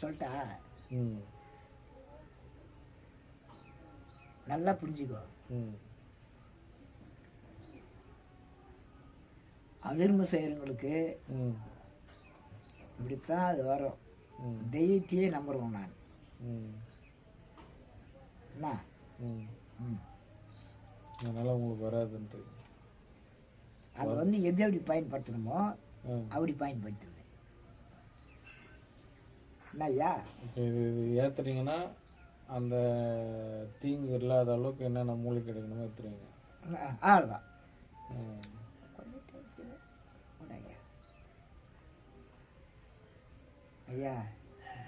சொல்லிட்டா நல்லா புரிஞ்சுக்கோ. அதிர்ம செய்கிறவங்களுக்கு இப்படித்தான் அது வரும். தெய்வத்தையே நம்புறோம் நான். என்ன அதனால் உங்களுக்கு வராதுன்றது. அது வந்து எப்படி பயன்படுத்தணுமோ அப்படி பயன்படுத்துவேன். என்னய்யா இப்போ இது ஏற்றுறீங்கன்னா அந்த தீங்கு இல்லாத அளவுக்கு என்னென்ன மூலிகை எடுக்கணுமோ ஏற்றுறீங்க. அவ்வளோதான். ஐயா